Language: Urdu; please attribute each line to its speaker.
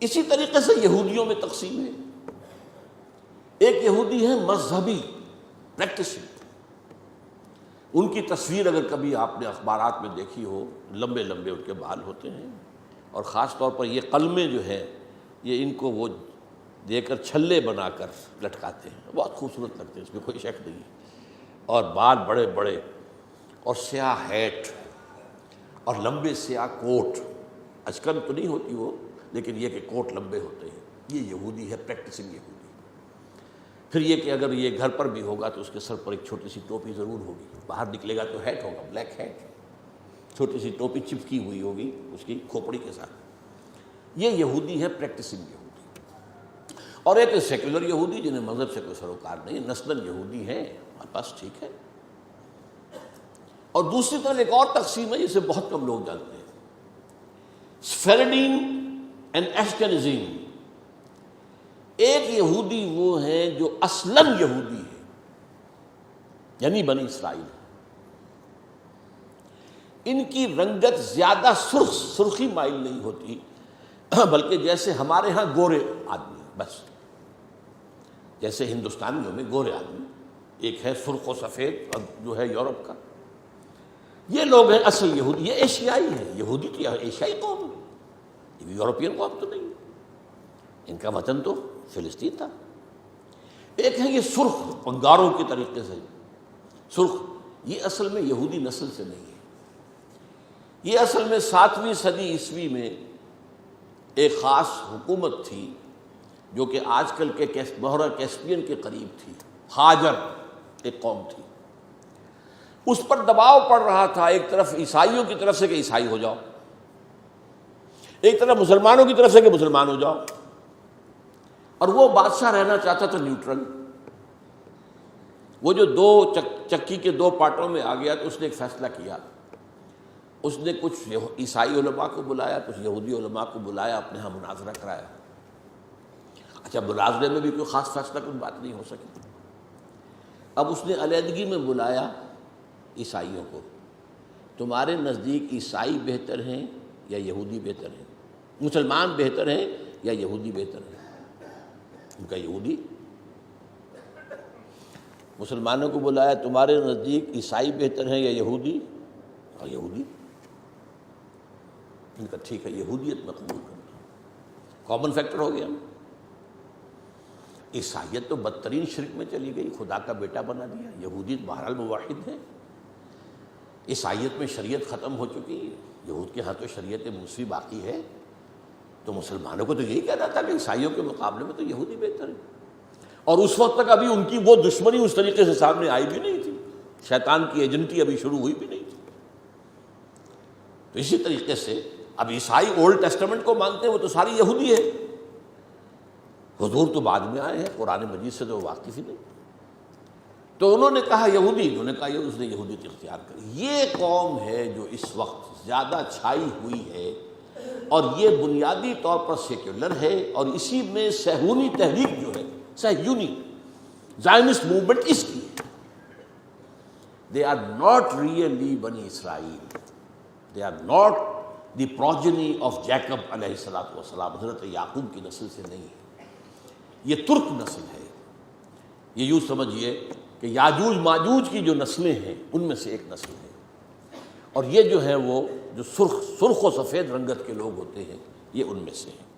Speaker 1: اسی طریقے سے یہودیوں میں تقسیم ہے. ایک یہودی ہے مذہبی پریکٹسنگ. ان کی تصویر اگر کبھی آپ نے اخبارات میں دیکھی ہو، لمبے لمبے ان کے بال ہوتے ہیں، اور خاص طور پر یہ قلمیں جو ہے یہ ان کو وہ دے کر چھلے بنا کر لٹکاتے ہیں، بہت خوبصورت لگتے ہیں، اس میں کوئی شک نہیں. اور بال بڑے بڑے اور سیاہ ہیٹ اور لمبے سیاہ کوٹ، اچکن تو نہیں ہوتی وہ، لیکن یہ کہ کوٹ لمبے ہوتے ہیں. یہ یہودی ہے، پریکٹسنگ یہودی. پھر یہ کہ اگر یہ گھر پر بھی ہوگا تو اس کے سر پر ایک چھوٹی سی ٹوپی ضرور ہوگی، باہر نکلے گا تو ہیٹ ہوگا، بلیک ہیٹ، چھوٹی سی ٹوپی چپکی ہوئی ہوگی اس کی کھوپڑی کے ساتھ. یہ یہودی ہے، پریکٹسنگ یہودی. اور ایک سیکولر یہودی جنہیں مذہب سے کوئی سروکار نہیں، نسلاً یہودی ہیں ہمارے پاس، ٹھیک ہے. اور دوسری طرف ایک اور تقسیم ہے جسے بہت کم لوگ جانتے ہیں، سفیرڈین اینڈ ایشکنزیم. ایک یہودی وہ ہیں جو اصلاً یہودی ہے، یعنی بنی اسرائیل. ان کی رنگت زیادہ سرخی مائل نہیں ہوتی، بلکہ جیسے ہمارے ہاں گورے آدمی بس، جیسے ہندوستانیوں میں گورے آدمی، ایک ہے سرخ و سفید اور جو ہے یورپ کا. یہ لوگ ہیں اصل یہودی. یہ ایشیائی ہیں، یہودی تو ایشیائی قوم ہے، یہ یورپین قوم تو نہیں. ان کا وطن تو فلسطین تھا. ایک ہے یہ سرخ، انگاروں کے طریقے سے سرخ. یہ اصل میں یہودی نسل سے نہیں ہے. یہ اصل میں 7ویں صدی عیسوی میں ایک خاص حکومت تھی جو کہ آج کل کے بحیرہ کیسپیئن کے قریب تھی. ہاجر ایک قوم تھی، اس پر دباؤ پڑ رہا تھا ایک طرف عیسائیوں کی طرف سے کہ عیسائی ہو جاؤ، ایک طرف مسلمانوں کی طرف سے کہ مسلمان ہو جاؤ. اور وہ بادشاہ رہنا چاہتا تھا نیوٹرل. وہ جو دو چکی کے دو پارٹوں میں آ گیا تو اس نے ایک فیصلہ کیا. اس نے کچھ عیسائی علماء کو بلایا، کچھ یہودی علماء کو بلایا، اپنے ہاں مناظرہ کرایا. اچھا، مناظرے میں بھی کوئی خاص فیصلہ کوئی بات نہیں ہو سکی. اب اس نے علیحدگی میں بلایا عیسائیوں کو. تمہارے نزدیک عیسائی بہتر ہیں یا یہودی بہتر ہیں؟ مسلمان بہتر ہیں یا یہودی بہتر ہیں؟ ان کا یہودی. مسلمانوں کو بلایا، تمہارے نزدیک عیسائی بہتر ہیں یا یہودی؟ اور یہودی. ان کا ٹھیک ہے، یہودیت میں قبول کرنا. کامن فیکٹر ہو گیا. عیسائیت تو بدترین شرک میں چلی گئی، خدا کا بیٹا بنا دیا. یہودیت بہرحال موحد ہے. عیسائیت میں شریعت ختم ہو چکی ہے، یہود کے ہاں تو شریعت موسوی باقی ہے. تو مسلمانوں کو تو یہی کہنا تھا کہ عیسائیوں کے مقابلے میں تو یہودی بہتر ہے. اور اس وقت تک ابھی ان کی وہ دشمنی اس طریقے سے سامنے آئی بھی نہیں تھی، شیطان کی ایجنٹی ابھی شروع ہوئی بھی نہیں تھی. تو اسی طریقے سے اب عیسائی اولڈ ٹیسٹمنٹ کو مانتے ہیں، وہ تو ساری یہودی ہے. حضور تو بعد میں آئے ہیں، قرآن مجید سے تو واقف ہی نہیں. تو انہوں نے کہا یہودی، انہوں نے کہا یہ، اس نے یہودیت اختیار کری. یہ قوم ہے جو اس وقت زیادہ چھائی ہوئی ہے، اور یہ بنیادی طور پر سیکولر ہے. اور اسی میں صہیونی تحریک جو ہے، صہیونی زائنسٹ موومنٹ اس کی ہے. They are not really بنی اسرائیل. They are not the progeny of Jacob علیہ السلام. حضرت یعقوب کی نسل سے نہیں ہے. یہ ترک نسل ہے. یہ یوں سمجھیے کہ یاجوج ماجوج کی جو نسلیں ہیں ان میں سے ایک نسل ہے. اور یہ جو ہے وہ جو سرخ و سفید رنگت کے لوگ ہوتے ہیں، یہ ان میں سے ہیں.